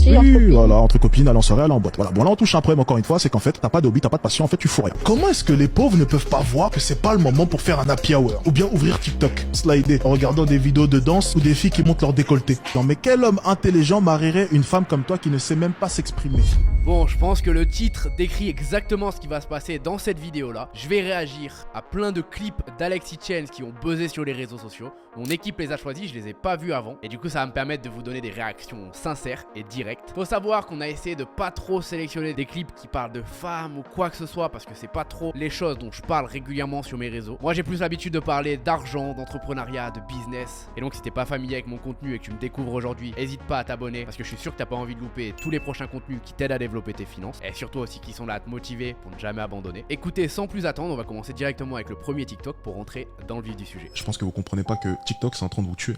Oui, voilà, entre copines, aller en soirée, aller en boîte. Voilà. Bon, là, on touche un problème encore une fois, c'est qu'en fait, t'as pas d'hobby, t'as pas de passion, en fait, tu fous rien. Comment est-ce que les pauvres ne peuvent pas voir que c'est pas le moment pour faire un happy hour? Ou bien ouvrir TikTok, slider, en regardant des vidéos de danse ou des filles qui montent leur décolleté? Non, mais quel homme intelligent marierait une femme comme toi qui ne sait même pas s'exprimer? Bon, je pense que le titre décrit exactement ce qui va se passer dans cette vidéo-là. Je vais réagir à plein de clips d'Alexis Chance qui ont buzzé sur les réseaux sociaux. Mon équipe les a choisis, je les ai pas vus avant. Et du coup, ça va me permettre de vous donner des réactions sincères et directes. Faut savoir qu'on a essayé de pas trop sélectionner des clips qui parlent de femmes ou quoi que ce soit, parce que c'est pas trop les choses dont je parle régulièrement sur mes réseaux. Moi, j'ai plus l'habitude de parler d'argent, d'entrepreneuriat, de business. Et donc, si t'es pas familier avec mon contenu et que tu me découvres aujourd'hui, n'hésite pas à t'abonner, parce que je suis sûr que t'as pas envie de louper tous les prochains contenus qui t'aident à développer tes finances. Et surtout aussi qui sont là à te motiver pour ne jamais abandonner. Écoutez, sans plus attendre, on va commencer directement avec le premier TikTok pour rentrer dans le vif du sujet. Je pense que vous comprenez pas que TikTok, c'est en train de vous tuer.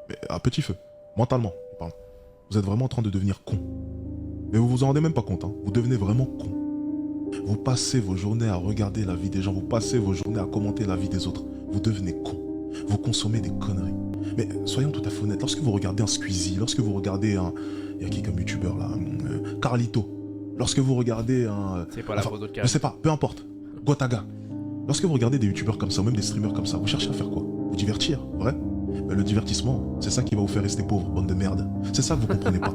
Mais à petit feu, mentalement, pardon. Vous êtes vraiment en train de devenir con. Mais vous vous en rendez même pas compte, hein. Vous devenez vraiment con. Vous passez vos journées à regarder la vie des gens, vous passez vos journées à commenter la vie des autres. Vous devenez con. Vous consommez des conneries. Mais soyons tout à fait honnêtes, lorsque vous regardez un Squeezie, lorsque vous regardez un... Il y a qui comme youtubeur là Carlito. Lorsque vous regardez un... C'est pas la photo de je Carlito. sais pas, peu importe. Gotaga. Lorsque vous regardez des youtubeurs comme ça, ou même des streamers comme ça, vous cherchez à faire quoi? Vous divertir, vrai? Mais le divertissement, c'est ça qui va vous faire rester pauvre, bande de merde. C'est ça que vous comprenez pas.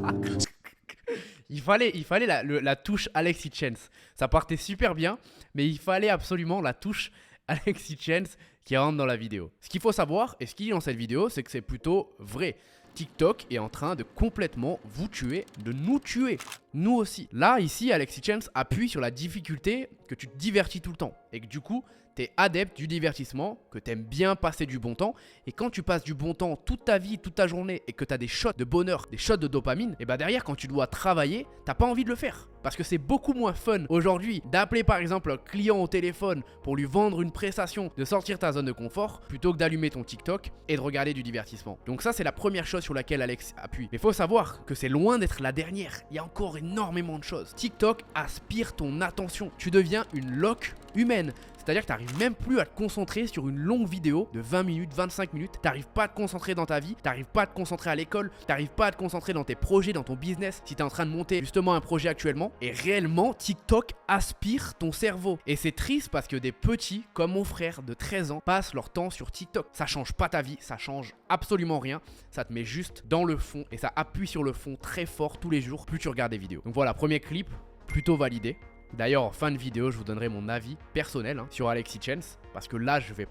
Il fallait la touche Alexis Chance. Ça partait super bien, mais il fallait absolument la touche Alexis Chance qui rentre dans la vidéo. Ce qu'il faut savoir, et ce qu'il dit dans cette vidéo, c'est que c'est plutôt vrai. TikTok est en train de complètement vous tuer, de nous tuer, nous aussi. Là, ici, Alexis Chance appuie sur la difficulté que tu te divertis tout le temps et que du coup, t'es adepte du divertissement, que t'aimes bien passer du bon temps. Et quand tu passes du bon temps toute ta vie, toute ta journée et que t'as des shots de bonheur, des shots de dopamine, et bah derrière, quand tu dois travailler, t'as pas envie de le faire. Parce que c'est beaucoup moins fun aujourd'hui d'appeler par exemple un client au téléphone pour lui vendre une prestation, de sortir ta zone de confort, plutôt que d'allumer ton TikTok et de regarder du divertissement. Donc ça, c'est la première chose sur laquelle Alex appuie. Mais faut savoir que c'est loin d'être la dernière. Il y a encore énormément de choses. TikTok aspire ton attention. Tu deviens une loque humaine. C'est-à-dire que tu n'arrives même plus à te concentrer sur une longue vidéo de 20 minutes, 25 minutes. Tu n'arrives pas à te concentrer dans ta vie, tu n'arrives pas à te concentrer à l'école, tu n'arrives pas à te concentrer dans tes projets, dans ton business. Si tu es en train de monter justement un projet actuellement, et réellement, TikTok aspire ton cerveau. Et c'est triste parce que des petits, comme mon frère de 13 ans, passent leur temps sur TikTok. Ça change pas ta vie, ça change absolument rien. Ça te met juste dans le fond et ça appuie sur le fond très fort tous les jours, plus tu regardes des vidéos. Donc voilà, premier clip, plutôt validé. D'ailleurs, en fin de vidéo, je vous donnerai mon avis personnel sur Alexis Chance. Parce que là, je vais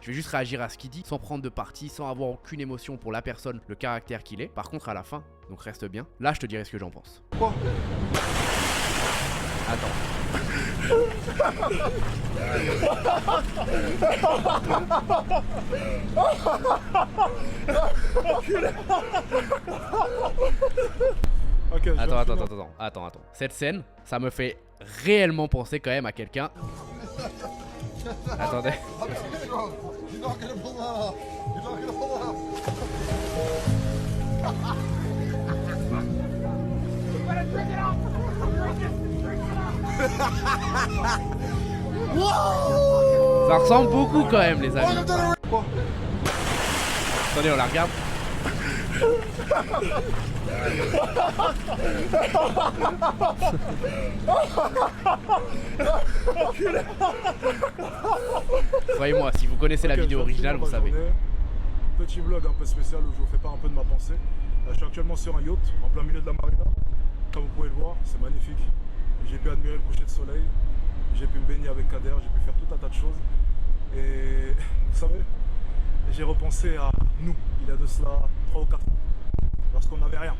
juste réagir à ce qu'il dit, sans prendre de parti, sans avoir aucune émotion pour la personne, le caractère qu'il est. Par contre, à la fin, donc reste bien, là, je te dirai ce que j'en pense. Quoi? Attends. Okay, Attends. Cette scène, ça me fait réellement penser quand même à quelqu'un. Attendez. Ça ressemble beaucoup quand même, les amis. Quoi? Attendez, on la regarde. Croyez-moi, si vous connaissez la vidéo originale, vous savez. Petit vlog un peu spécial où je vous fais part un peu de ma pensée. Je suis actuellement sur un yacht en plein milieu de la marina. Comme vous pouvez le voir, c'est magnifique. J'ai pu admirer le coucher de soleil, j'ai pu me baigner avec Kader, j'ai pu faire tout un tas de choses. Et vous savez, j'ai repensé à nous, il y a de cela 3 ou 4 ans, lorsqu'on n'avait rien,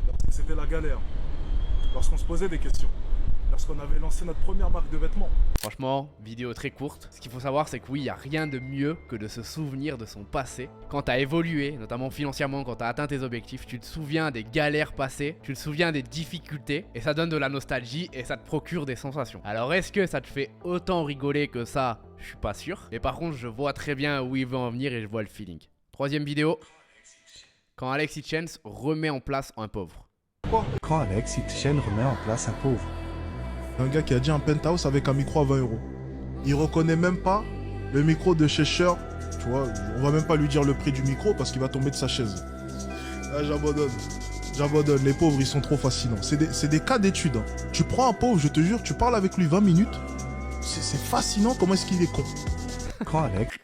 lorsque c'était la galère, lorsqu'on se posait des questions, lorsqu'on avait lancé notre première marque de vêtements. Franchement, vidéo très courte. Ce qu'il faut savoir, c'est que oui, il n'y a rien de mieux que de se souvenir de son passé. Quand tu as évolué, notamment financièrement, quand tu as atteint tes objectifs, tu te souviens des galères passées, tu te souviens des difficultés, et ça donne de la nostalgie et ça te procure des sensations. Alors est-ce que ça te fait autant rigoler que ça? Je suis pas sûr. Mais par contre, je vois très bien où il veut en venir et je vois le feeling. Troisième vidéo. Quand Alexis Chance remet en place un pauvre. Quoi? Quand Alexis Chance remet en place un pauvre. Un gars qui a dit un penthouse avec un micro à 20 €. Il reconnaît même pas le micro de chez Shure. Tu vois, on va même pas lui dire le prix du micro parce qu'il va tomber de sa chaise. Là, j'abandonne. J'abandonne, les pauvres ils sont trop fascinants. C'est des cas d'études. Hein. Tu prends un pauvre, je te jure, tu parles avec lui 20 minutes. C'est fascinant comment est-ce qu'il est con. Quand Alex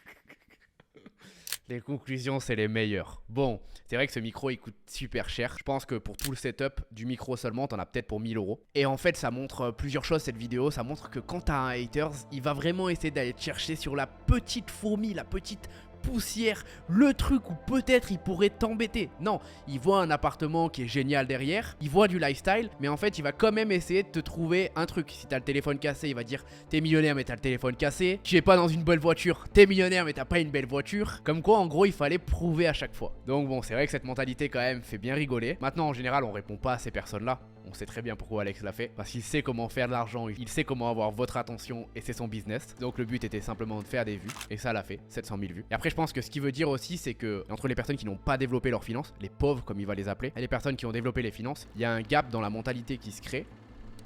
Les conclusions, c'est les meilleures. Bon, c'est vrai que ce micro, il coûte super cher. Je pense que pour tout le setup du micro seulement, t'en as peut-être pour 1000 €. Et en fait, ça montre plusieurs choses, cette vidéo. Ça montre que quand t'as un haters, il va vraiment essayer d'aller te chercher sur la petite fourmi, la petite poussière, le truc où peut-être il pourrait t'embêter. Non, il voit un appartement qui est génial derrière, il voit du lifestyle, mais en fait il va quand même essayer de te trouver un truc. Si t'as le téléphone cassé, il va dire t'es millionnaire mais t'as le téléphone cassé. Tu es pas dans une belle voiture, t'es millionnaire mais t'as pas une belle voiture. Comme quoi en gros il fallait prouver à chaque fois. Donc bon, c'est vrai que cette mentalité quand même fait bien rigoler. Maintenant en général on répond pas à ces personnes là. On sait très bien pourquoi Alex l'a fait, parce qu'il sait comment faire de l'argent, il sait comment avoir votre attention et c'est son business. Donc le but était simplement de faire des vues et ça l'a fait, 700 000 vues. Et après je pense que ce qu'il veut dire aussi c'est que entre les personnes qui n'ont pas développé leurs finances, les pauvres comme il va les appeler, et les personnes qui ont développé les finances, il y a un gap dans la mentalité qui se crée.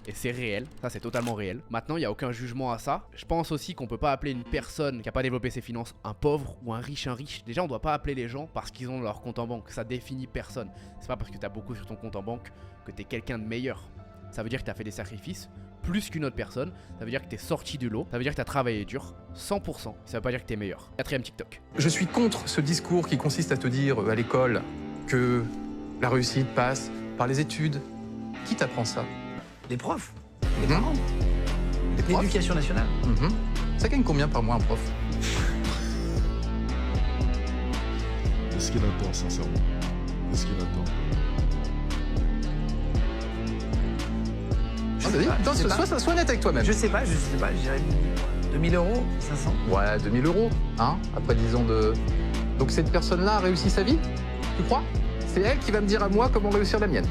Et c'est réel, ça c'est totalement réel. Maintenant il n'y a aucun jugement à ça. Je pense aussi qu'on peut pas appeler une personne qui a pas développé ses finances un pauvre ou un riche. Déjà on doit pas appeler les gens parce qu'ils ont leur compte en banque. Ça définit personne. C'est pas parce que tu as beaucoup sur ton compte en banque que tu es quelqu'un de meilleur. Ça veut dire que tu as fait des sacrifices plus qu'une autre personne. Ça veut dire que tu es sorti de l'eau. Ça veut dire que tu as travaillé dur 100%. Ça veut pas dire que tu es meilleur. 4ème TikTok. Je suis contre ce discours qui consiste à te dire à l'école que la réussite passe par les études. Qui t'apprend ça? Les profs, les parents, Les profs. l'éducation nationale. Ça gagne combien par mois un prof? Est-ce qu'il attend, sincèrement? Est-ce qu'il attend? Attends, sois honnête avec toi-même. Je sais pas, je dirais 2000 €, 500. Ouais, 2000 €, hein, après 10 ans de... Donc cette personne-là a réussi sa vie? Tu crois? C'est elle qui va me dire à moi comment réussir la mienne.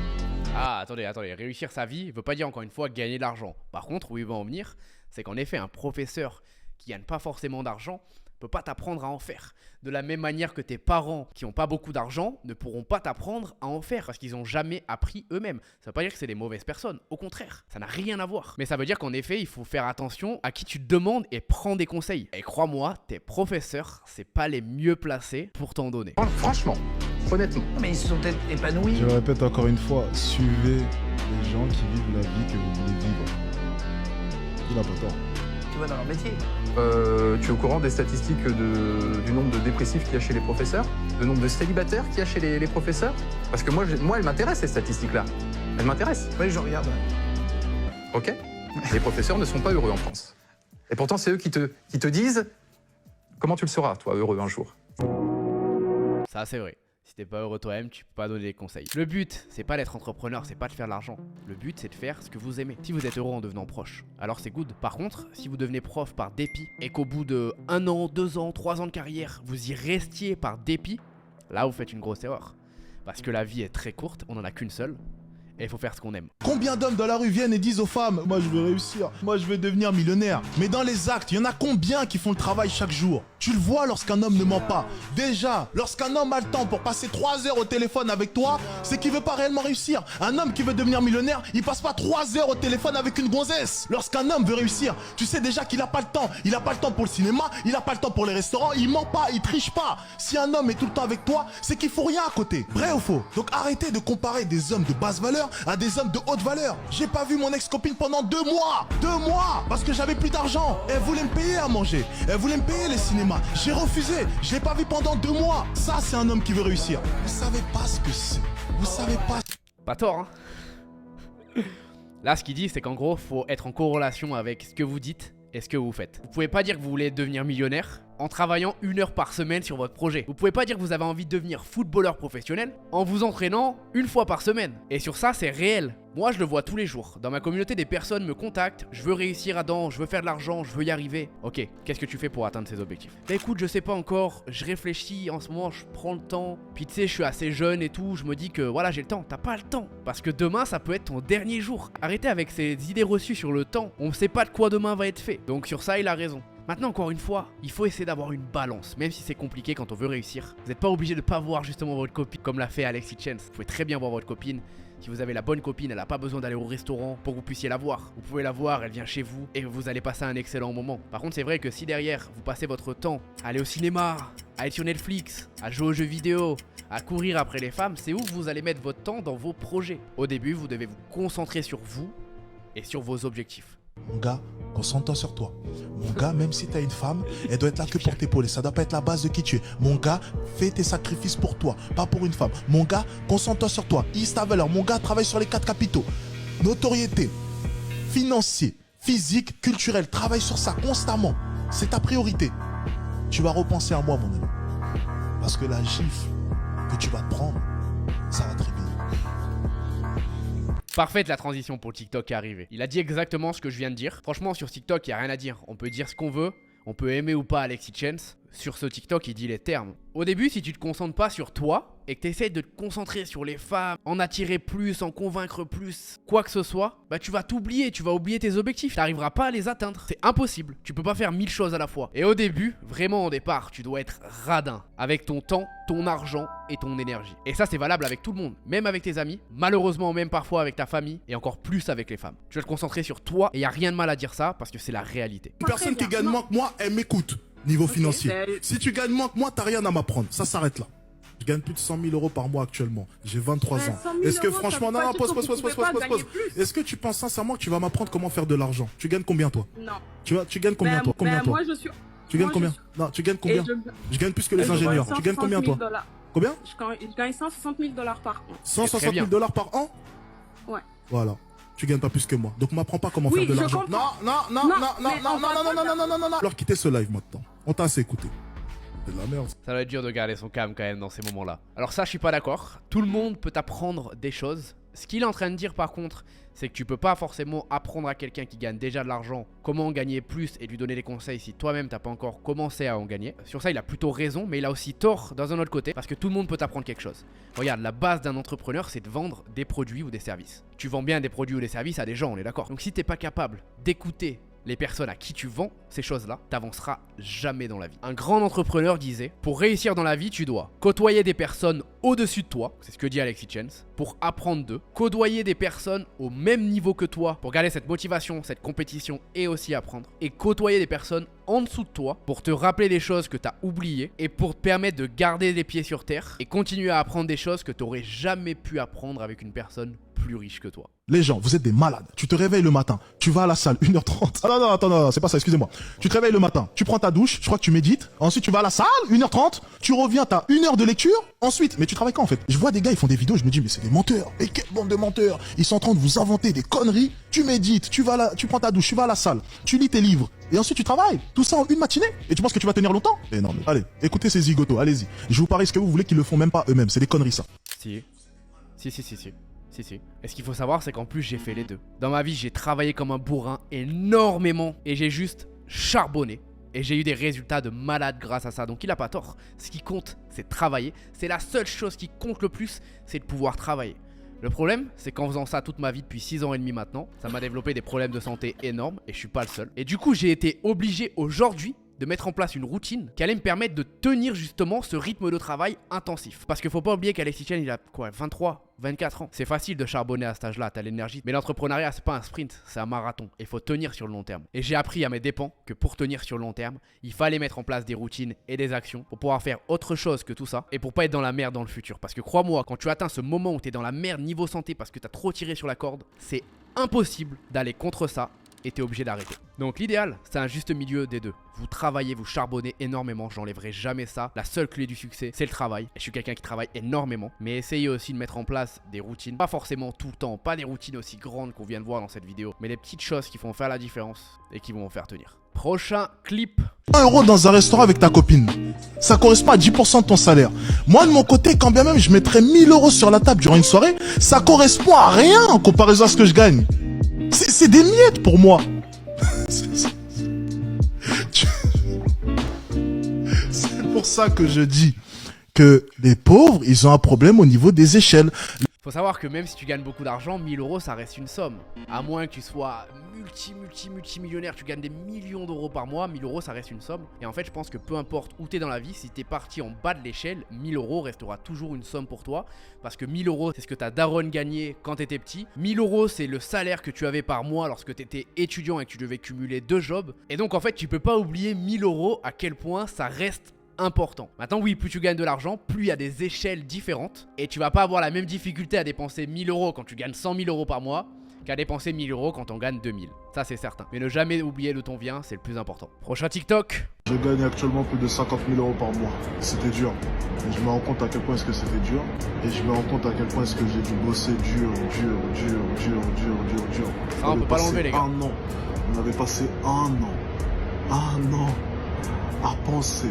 Ah, attendez, réussir sa vie veut pas dire encore une fois gagner de l'argent. Par contre, où il va en venir, c'est qu'en effet, un professeur qui gagne pas forcément d'argent peut pas t'apprendre à en faire. De la même manière que tes parents qui ont pas beaucoup d'argent ne pourront pas t'apprendre à en faire parce qu'ils ont jamais appris eux-mêmes. Ça veut pas dire que c'est des mauvaises personnes, au contraire, ça n'a rien à voir. Mais ça veut dire qu'en effet, il faut faire attention à qui tu demandes et prends des conseils. Et crois-moi, tes professeurs, c'est pas les mieux placés pour t'en donner. Franchement, honnêtement. Mais ils se sont peut-être épanouis. Je le répète encore une fois, suivez les gens qui vivent la vie que vous voulez vivre. Il n'a pas tort. Tu vois, dans leur métier. Tu es au courant des statistiques du nombre de dépressifs qu'il y a chez les professeurs? Le nombre de célibataires qu'il y a chez les professeurs? Parce que moi elles m'intéressent, ces statistiques-là. Elles m'intéressent. Oui, je regarde. Ok? Les professeurs ne sont pas heureux en France. Et pourtant, c'est eux qui te disent comment tu le seras, toi, heureux un jour. Ça, c'est vrai. Si t'es pas heureux toi-même, tu peux pas donner des conseils. Le but, c'est pas d'être entrepreneur, c'est pas de faire de l'argent. Le but, c'est de faire ce que vous aimez. Si vous êtes heureux en devenant proche, alors c'est good. Par contre, si vous devenez prof par dépit et qu'au bout de 1 an, 2 ans, 3 ans de carrière, vous y restiez par dépit, là vous faites une grosse erreur. Parce que la vie est très courte, on en a qu'une seule. Et il faut faire ce qu'on aime. Combien d'hommes dans la rue viennent et disent aux femmes « Moi je veux réussir, moi je veux devenir millionnaire ». Mais dans les actes, il y en a combien qui font le travail chaque jour? Tu le vois lorsqu'un homme ne ment pas. Déjà, lorsqu'un homme a le temps pour passer 3 heures au téléphone avec toi, c'est qu'il veut pas réellement réussir. Un homme qui veut devenir millionnaire, il passe pas 3 heures au téléphone avec une gonzesse. Lorsqu'un homme veut réussir, tu sais déjà qu'il a pas le temps. Il a pas le temps pour le cinéma, il a pas le temps pour les restaurants, il ment pas, il triche pas. Si un homme est tout le temps avec toi, c'est qu'il faut rien à côté. Vrai ou faux? Donc arrêtez de comparer des hommes de basse valeur à des hommes de haute valeur. J'ai pas vu mon ex-copine pendant 2 mois. 2 mois parce que j'avais plus d'argent. Elle voulait me payer à manger. Elle voulait me payer les cinémas. J'ai refusé. Je l'ai pas vu pendant 2 mois. Ça, c'est un homme qui veut réussir. Vous savez pas ce que c'est. Vous savez pas. Pas tort, hein. Là, ce qu'il dit, c'est qu'en gros, faut être en corrélation avec ce que vous dites et ce que vous faites. Vous pouvez pas dire que vous voulez devenir millionnaire en travaillant 1 heure par semaine sur votre projet. Vous pouvez pas dire que vous avez envie de devenir footballeur professionnel en vous entraînant 1 fois par semaine. Et sur ça, c'est réel. Moi, je le vois tous les jours. Dans ma communauté, des personnes me contactent. Je veux réussir je veux faire de l'argent, je veux y arriver. Ok, qu'est-ce que tu fais pour atteindre ces objectifs? Bah écoute, je sais pas encore. Je réfléchis en ce moment, je prends le temps. Puis tu sais, je suis assez jeune et tout. Je me dis que voilà, j'ai le temps. T'as pas le temps. Parce que demain, ça peut être ton dernier jour. Arrêtez avec ces idées reçues sur le temps. On ne sait pas de quoi demain va être fait. Donc sur ça, il a raison. Maintenant, encore une fois, il faut essayer d'avoir une balance, même si c'est compliqué quand on veut réussir. Vous n'êtes pas obligé de pas voir justement votre copine, comme l'a fait Alexis Chance. Vous pouvez très bien voir votre copine. Si vous avez la bonne copine, elle n'a pas besoin d'aller au restaurant pour que vous puissiez la voir. Vous pouvez la voir, elle vient chez vous et vous allez passer un excellent moment. Par contre, c'est vrai que si derrière, vous passez votre temps à aller au cinéma, à être sur Netflix, à jouer aux jeux vidéo, à courir après les femmes, c'est où vous allez mettre votre temps dans vos projets. Au début, vous devez vous concentrer sur vous et sur vos objectifs. Mon gars, concentre-toi sur toi. Mon gars, même si t'as une femme, elle doit être là que pour t'épauler. Ça doit pas être la base de qui tu es. Mon gars, fais tes sacrifices pour toi, pas pour une femme. Mon gars, concentre-toi sur toi. Hisse ta valeur. Mon gars, travaille sur les 4 capitaux. Notoriété, financier, physique, culturel. Travaille sur ça constamment. C'est ta priorité. Tu vas repenser à moi, mon ami. Parce que la gifle que tu vas te prendre, ça va te réveiller. Parfaite la transition pour TikTok qui est arrivé. Il a dit exactement ce que je viens de dire. Franchement, sur TikTok, il n'y a rien à dire. On peut dire ce qu'on veut. On peut aimer ou pas Alexis Chance. Sur ce TikTok, il dit les termes. Au début, si tu te concentres pas sur toi et que tu essaies de te concentrer sur les femmes, en attirer plus, en convaincre plus, quoi que ce soit, bah tu vas t'oublier, tu vas oublier tes objectifs. Tu n'arriveras pas à les atteindre. C'est impossible. Tu peux pas faire 1000 choses à la fois. Et au début, vraiment au départ, tu dois être radin avec ton temps, ton argent et ton énergie. Et ça, c'est valable avec tout le monde, même avec tes amis, malheureusement même parfois avec ta famille et encore plus avec les femmes. Tu vas te concentrer sur toi et il n'y a rien de mal à dire ça parce que c'est la réalité. Une personne qui gagne moins que moi, elle m'écoute. Niveau financier. Si tu gagnes moins que moi, t'as rien à m'apprendre. Ça s'arrête là. Je gagne plus de 100 000 € par mois actuellement. J'ai 23 ans. Est-ce que franchement, non, pause. Est-ce que tu penses sincèrement que tu vas m'apprendre comment faire de l'argent? Tu gagnes combien toi? Non. Tu gagnes combien toi? Combien toi? Moi je suis. Tu gagnes combien? Non, tu gagnes combien? Je gagne plus que les ingénieurs. Tu gagnes combien toi? Combien? Je gagne 160 000 $ par an. 160 000 $ par an? Ouais. Voilà. Tu gagnes pas plus que moi. Donc m'apprends pas comment faire de l'argent. Non. Alors quittez ce live maintenant. On t'a assez écouté. C'est de la merde. Ça doit être dur de garder son calme quand même dans ces moments-là. Alors ça, je suis pas d'accord. Tout le monde peut apprendre des choses. Ce qu'il est en train de dire par contre, c'est que tu peux pas forcément apprendre à quelqu'un qui gagne déjà de l'argent comment en gagner plus et lui donner des conseils si toi-même t'as pas encore commencé à en gagner. Sur ça, il a plutôt raison, mais il a aussi tort dans un autre côté parce que tout le monde peut t'apprendre quelque chose. Regarde, la base d'un entrepreneur, c'est de vendre des produits ou des services. Tu vends bien des produits ou des services à des gens, on est d'accord. Donc si t'es pas capable d'écouter les personnes à qui tu vends ces choses-là, t'avanceras jamais dans la vie. Un grand entrepreneur disait, pour réussir dans la vie, tu dois côtoyer des personnes au-dessus de toi, c'est ce que dit Alexis Chance, pour apprendre d'eux, côtoyer des personnes au même niveau que toi, pour garder cette motivation, cette compétition et aussi apprendre, et côtoyer des personnes en dessous de toi, pour te rappeler des choses que t'as oubliées, et pour te permettre de garder les pieds sur terre, et continuer à apprendre des choses que t'aurais jamais pu apprendre avec une personne plus riche que toi. Les gens, vous êtes des malades. Tu te réveilles le matin, tu vas à la salle, 1h30. Ah non, attends, c'est pas ça, excusez-moi. Tu te réveilles le matin, tu prends ta douche, je crois que tu médites. Ensuite, tu vas à la salle, 1h30. Tu reviens, t'as 1 heure de lecture. Ensuite, mais tu travailles quand en fait? Je vois des gars, ils font des vidéos, je me dis, mais c'est des menteurs. Et quelle bande de menteurs. Ils sont en train de vous inventer des conneries. Tu médites, tu prends ta douche, tu vas à la salle, tu lis tes livres. Et ensuite, tu travailles. Tout ça en une matinée. Et tu penses que tu vas tenir longtemps? Eh non, mais allez, écoutez ces zigotos, allez-y. Je vous parie ce que vous voulez qu'ils le font même pas eux-mêmes. C'est des conneries ça. Si. Et ce qu'il faut savoir, c'est qu'en plus, j'ai fait les deux. Dans ma vie, j'ai travaillé comme un bourrin énormément et j'ai juste charbonné. Et j'ai eu des résultats de malade grâce à ça. Donc il a pas tort. Ce qui compte, c'est de travailler. C'est la seule chose qui compte le plus, c'est de pouvoir travailler. Le problème, c'est qu'en faisant ça toute ma vie depuis 6 ans et demi maintenant, ça m'a développé des problèmes de santé énormes et je suis pas le seul. Et du coup, j'ai été obligé aujourd'hui de mettre en place une routine qui allait me permettre de tenir justement ce rythme de travail intensif. Parce qu'il faut pas oublier qu'Alexis Chance, il a quoi, 23, 24 ans. C'est facile de charbonner à cet âge-là, t'as l'énergie. Mais l'entrepreneuriat, c'est pas un sprint, c'est un marathon. Il faut tenir sur le long terme. Et j'ai appris à mes dépens que pour tenir sur le long terme, il fallait mettre en place des routines et des actions pour pouvoir faire autre chose que tout ça et pour pas être dans la merde dans le futur. Parce que crois-moi, quand tu atteins ce moment où t'es dans la merde niveau santé parce que t'as trop tiré sur la corde, c'est impossible d'aller contre ça et t'es obligé d'arrêter. Donc l'idéal, c'est un juste milieu des deux. Vous travaillez, vous charbonnez énormément, j'enlèverai jamais ça. La seule clé du succès, c'est le travail. Et je suis quelqu'un qui travaille énormément, mais essayez aussi de mettre en place des routines. Pas forcément tout le temps, pas des routines aussi grandes qu'on vient de voir dans cette vidéo, mais des petites choses qui font faire la différence et qui vont vous faire tenir. Prochain clip. 1 euro dans un restaurant avec ta copine, ça correspond à 10% de ton salaire. Moi de mon côté, quand bien même je mettrais 1 000 € sur la table durant une soirée, ça correspond à rien en comparaison à ce que je gagne. C'est des miettes pour moi. C'est pour ça que je dis que les pauvres, ils ont un problème au niveau des échelles. Faut savoir que même si tu gagnes beaucoup d'argent, 1000 euros ça reste une somme. À moins que tu sois multimillionnaire, tu gagnes des millions d'euros par mois, 1000 euros ça reste une somme. Et en fait je pense que peu importe où t'es dans la vie, si t'es parti en bas de l'échelle, 1000 euros restera toujours une somme pour toi. Parce que 1000 euros c'est ce que ta daronne gagnait quand t'étais petit. 1000 euros c'est le salaire que tu avais par mois lorsque t'étais étudiant et que tu devais cumuler 2 jobs. Et donc en fait tu peux pas oublier 1000 euros à quel point ça reste important. Maintenant oui, plus tu gagnes de l'argent, plus il y a des échelles différentes et tu vas pas avoir la même difficulté à dépenser 1000 euros quand tu gagnes 100 000 euros par mois qu'à dépenser 1000 euros quand on gagne 2000. Ça c'est certain. Mais ne jamais oublier d'où on vient, c'est le plus important. Prochain TikTok. Je gagne actuellement plus de 50 000 euros par mois. C'était dur. Et je me rends compte à quel point est-ce que c'était dur. Et je me rends compte à quel point est-ce que j'ai dû bosser dur. Ça, on peut pas l'enlever, les gars. Un an. On avait passé un an à penser.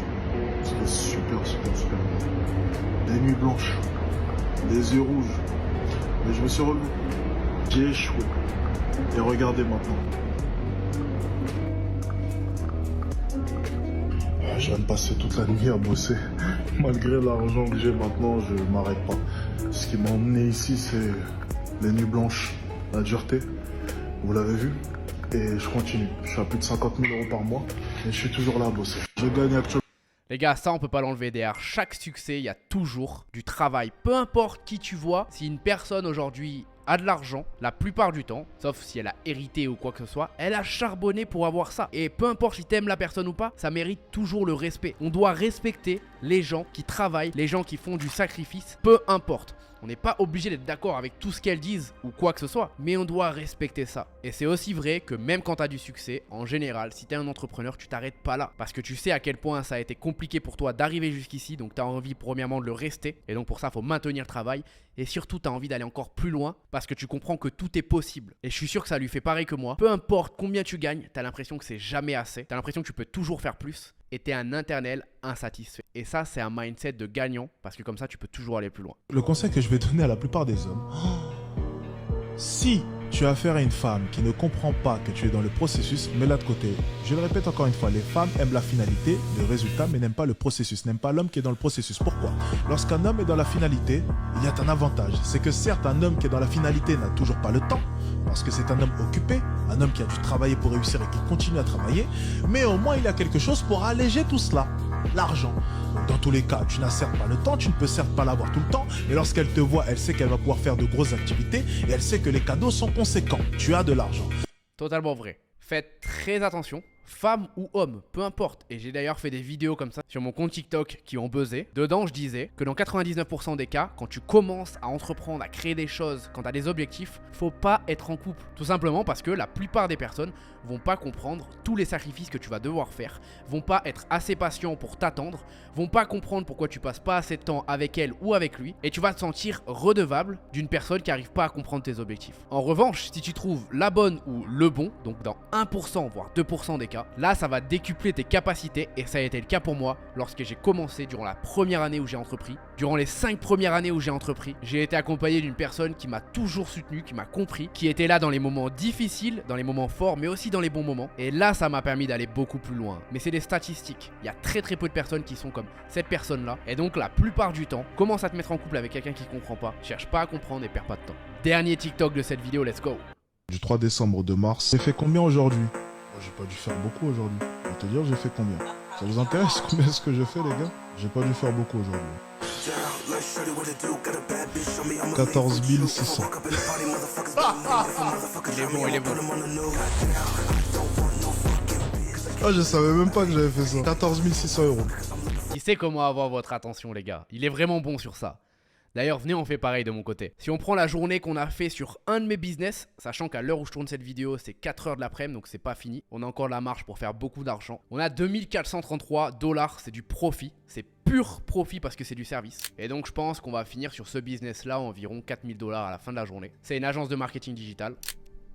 C'était super bien. Des nuits blanches. Des yeux rouges. Mais je me suis relevé. J'ai échoué. Et regardez maintenant. Je viens de passer toute la nuit à bosser. Malgré l'argent que j'ai maintenant, je m'arrête pas. Ce qui m'a emmené ici, c'est les nuits blanches, la dureté. Vous l'avez vu. Et je continue. Je suis à plus de 50 000 euros par mois. Et je suis toujours là à bosser. Je gagne actuellement. Les gars, ça on peut pas l'enlever. Derrière chaque succès, il y a toujours du travail. Peu importe qui tu vois, si une personne aujourd'hui a de l'argent, la plupart du temps, sauf si elle a hérité ou quoi que ce soit, elle a charbonné pour avoir ça. Et peu importe si t'aimes la personne ou pas, ça mérite toujours le respect. On doit respecter les gens qui travaillent, les gens qui font du sacrifice, peu importe. On n'est pas obligé d'être d'accord avec tout ce qu'elles disent ou quoi que ce soit, mais on doit respecter ça. Et c'est aussi vrai que même quand tu as du succès, en général, si tu es un entrepreneur, tu t'arrêtes pas là. Parce que tu sais à quel point ça a été compliqué pour toi d'arriver jusqu'ici, donc tu as envie premièrement de le rester. Et donc pour ça, il faut maintenir le travail. Et surtout, tu as envie d'aller encore plus loin parce que tu comprends que tout est possible. Et je suis sûr que ça lui fait pareil que moi. Peu importe combien tu gagnes, tu as l'impression que c'est jamais assez. Tu as l'impression que tu peux toujours faire plus. Et t'es un éternel insatisfait. Et ça, c'est un mindset de gagnant parce que comme ça, tu peux toujours aller plus loin. Le conseil que je vais donner à la plupart des hommes, si tu as affaire à une femme qui ne comprend pas que tu es dans le processus, mets-la de côté. Je le répète encore une fois, les femmes aiment la finalité, le résultat, mais n'aiment pas le processus, n'aiment pas l'homme qui est dans le processus. Pourquoi? Lorsqu'un homme est dans la finalité, il y a un avantage. C'est que certes, un homme qui est dans la finalité n'a toujours pas le temps, parce que c'est un homme occupé, un homme qui a dû travailler pour réussir et qui continue à travailler, mais au moins il a quelque chose pour alléger tout cela, l'argent. Donc dans tous les cas, tu n'as certes pas le temps, tu ne peux certes pas l'avoir tout le temps, mais lorsqu'elle te voit, elle sait qu'elle va pouvoir faire de grosses activités et elle sait que les cadeaux sont conséquents. Tu as de l'argent. Totalement vrai. Faites très attention, femme ou homme, peu importe. Et j'ai d'ailleurs fait des vidéos comme ça sur mon compte TikTok qui ont buzzé. Dedans, je disais que dans 99% des cas, quand tu commences à entreprendre, à créer des choses, quand tu as des objectifs, faut pas être en couple. Tout simplement parce que la plupart des personnes vont pas comprendre tous les sacrifices que tu vas devoir faire, vont pas être assez patients pour t'attendre, vont pas comprendre pourquoi tu passes pas assez de temps avec elle ou avec lui, et tu vas te sentir redevable d'une personne qui arrive pas à comprendre tes objectifs. En revanche, si tu trouves la bonne ou le bon, donc dans 1% voire 2% des cas, là ça va décupler tes capacités et ça a été le cas pour moi lorsque j'ai commencé durant la première année où j'ai entrepris. Durant les 5 premières années où j'ai entrepris, j'ai été accompagné d'une personne qui m'a toujours soutenu, qui m'a compris, qui était là dans les moments difficiles, dans les moments forts, mais aussi dans les bons moments. Et là ça m'a permis d'aller beaucoup plus loin. Mais c'est des statistiques, il y a très peu de personnes qui sont comme cette personne là. Et donc la plupart du temps, commence à te mettre en couple avec quelqu'un qui comprend pas, cherche pas à comprendre et perds pas de temps. Dernier TikTok de cette vidéo, let's go. Du 3 décembre au 2 mars, j'ai fait combien aujourd'hui? J'ai pas dû faire beaucoup aujourd'hui. Je vais te dire, j'ai fait combien. Ça vous intéresse combien est-ce que j'ai fait, les gars? J'ai pas dû faire beaucoup aujourd'hui. 14 600. Il est bon. Ah, je savais même pas que j'avais fait ça. 14 600 euros. Qui sait comment avoir votre attention, les gars? Il est vraiment bon sur ça. D'ailleurs, venez, on fait pareil de mon côté. Si on prend la journée qu'on a fait sur un de mes business, sachant qu'à l'heure où je tourne cette vidéo, c'est 4h de l'après-midi, donc c'est pas fini. On a encore la marge pour faire beaucoup d'argent. On a 2433 $, c'est du profit. C'est pur profit parce que c'est du service. Et donc, je pense qu'on va finir sur ce business-là environ 4000 $ à la fin de la journée. C'est une agence de marketing digital.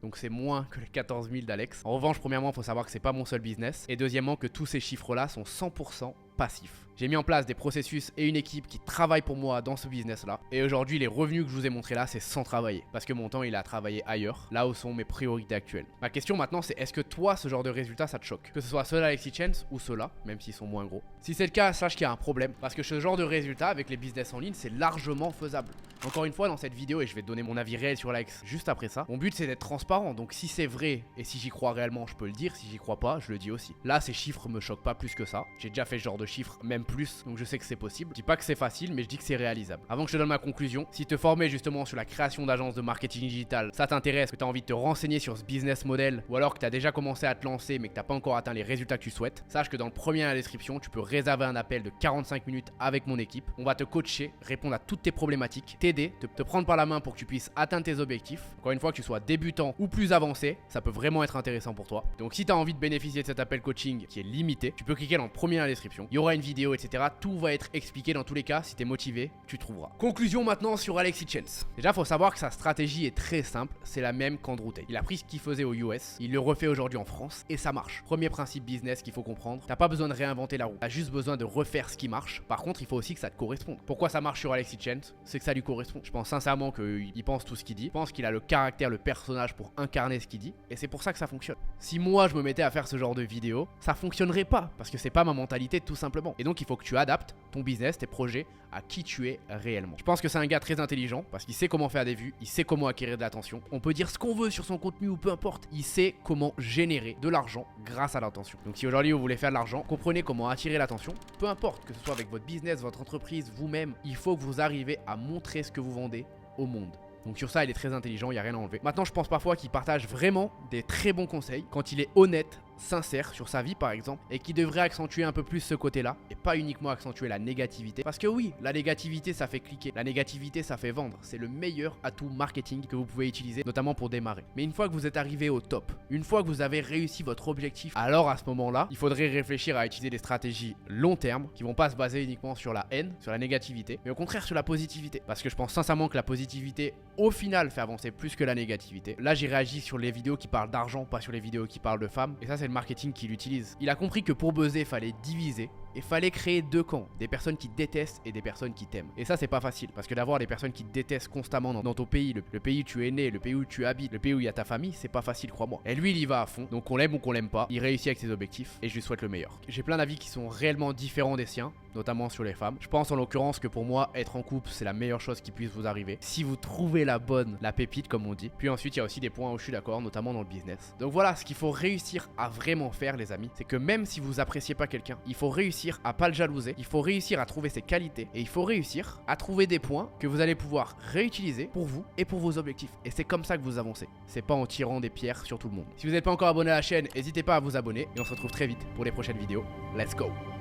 Donc c'est moins que les 14 000 d'Alex. En revanche, premièrement, il faut savoir que c'est pas mon seul business. Et deuxièmement, que tous ces chiffres-là sont 100% passif. J'ai mis en place des processus et une équipe qui travaillent pour moi dans ce business là. Et aujourd'hui, les revenus que je vous ai montrés là, c'est sans travailler. Parce que mon temps, il a travaillé ailleurs, là où sont mes priorités actuelles. Ma question maintenant, c'est est-ce que toi, ce genre de résultat, ça te choque? Que ce soit ceux-là avec Chance ou ceux-là, même s'ils sont moins gros. Si c'est le cas, sache qu'il y a un problème. Parce que ce genre de résultat avec les business en ligne, c'est largement faisable. Encore une fois, dans cette vidéo, et je vais te donner mon avis réel sur l'X juste après ça, mon but c'est d'être transparent. Donc si c'est vrai et si j'y crois réellement, je peux le dire. Si j'y crois pas, je le dis aussi. Là, ces chiffres me choquent pas plus que ça. J'ai déjà fait ce genre de chiffres, même plus. Donc je sais que c'est possible. Je dis pas que c'est facile, mais je dis que c'est réalisable. Avant que je te donne ma conclusion, si te former justement sur la création d'agences de marketing digital, ça t'intéresse, que tu as envie de te renseigner sur ce business model, ou alors que tu as déjà commencé à te lancer mais que tu n'as pas encore atteint les résultats que tu souhaites, sache que dans le premier à la description, tu peux réserver un appel de 45 minutes avec mon équipe. On va te coacher, répondre à toutes tes problématiques, t'aider, te prendre par la main pour que tu puisses atteindre tes objectifs. Encore une fois, que tu sois débutant ou plus avancé, ça peut vraiment être intéressant pour toi. Donc si tu as envie de bénéficier de cet appel coaching qui est limité, tu peux cliquer dans le premier à la description. Il y aura une vidéo, etc. Tout va être expliqué dans tous les cas. Si tu es motivé, tu trouveras. Conclusion maintenant sur Alexis Chance. Déjà, faut savoir que sa stratégie est très simple. C'est la même qu'Andrew Tate. Il a pris ce qu'il faisait aux US, il le refait aujourd'hui en France et ça marche. Premier principe business qu'il faut comprendre, t'as pas besoin de réinventer la roue. T'as juste besoin de refaire ce qui marche. Par contre, il faut aussi que ça te corresponde. Pourquoi ça marche sur Alexis Chance? C'est que ça lui correspond. Je pense sincèrement qu'il pense tout ce qu'il dit. Je pense qu'il a le caractère, le personnage pour incarner ce qu'il dit. Et c'est pour ça que ça fonctionne. Si moi je me mettais à faire ce genre de vidéo, ça fonctionnerait pas. Parce que c'est pas ma mentalité tout simplement. Et donc il faut que tu adaptes ton business, tes projets à qui tu es réellement. Je pense que c'est un gars très intelligent parce qu'il sait comment faire des vues, il sait comment acquérir de l'attention. On peut dire ce qu'on veut sur son contenu ou peu importe. Il sait comment générer de l'argent grâce à l'attention. Donc si aujourd'hui vous voulez faire de l'argent, comprenez comment attirer l'attention. Peu importe que ce soit avec votre business, votre entreprise, vous-même, il faut que vous arrivez à montrer ce que vous vendez au monde. Donc sur ça, il est très intelligent, il n'y a rien à enlever. Maintenant, je pense parfois qu'il partage vraiment des très bons conseils quand il est honnête, sincère sur sa vie par exemple, et qui devrait accentuer un peu plus ce côté-là et pas uniquement accentuer la négativité. Parce que oui, la négativité ça fait cliquer, la négativité ça fait vendre. C'est le meilleur atout marketing que vous pouvez utiliser, notamment pour démarrer. Mais une fois que vous êtes arrivé au top, une fois que vous avez réussi votre objectif, alors à ce moment-là, il faudrait réfléchir à utiliser des stratégies long terme qui vont pas se baser uniquement sur la haine, sur la négativité, mais au contraire sur la positivité. Parce que je pense sincèrement que la positivité au final fait avancer plus que la négativité. Là j'ai réagi sur les vidéos qui parlent d'argent, pas sur les vidéos qui parlent de femmes, et ça c'est le marketing qu'il utilise. Il a compris que pour buzzer, il fallait diviser et fallait créer deux camps, des personnes qui détestent et des personnes qui t'aiment. Et ça c'est pas facile parce que d'avoir des personnes qui te détestent constamment dans ton pays, le pays où tu es né, le pays où tu habites, le pays où il y a ta famille, c'est pas facile, crois-moi. Et lui il y va à fond, donc qu'on l'aime ou qu'on l'aime pas, il réussit avec ses objectifs et je lui souhaite le meilleur. J'ai plein d'avis qui sont réellement différents des siens, notamment sur les femmes. Je pense en l'occurrence que pour moi, être en couple c'est la meilleure chose qui puisse vous arriver, si vous trouvez la bonne, la pépite comme on dit. Puis ensuite il y a aussi des points où je suis d'accord, notamment dans le business. Donc voilà, ce qu'il faut réussir à vraiment faire les amis, c'est que même si vous appréciez pas quelqu'un, il faut réussir à pas le jalouser, il faut réussir à trouver ses qualités et il faut réussir à trouver des points que vous allez pouvoir réutiliser pour vous et pour vos objectifs. Et c'est comme ça que vous avancez, c'est pas en tirant des pierres sur tout le monde. Si vous n'êtes pas encore abonné à la chaîne, n'hésitez pas à vous abonner et on se retrouve très vite pour les prochaines vidéos. Let's go!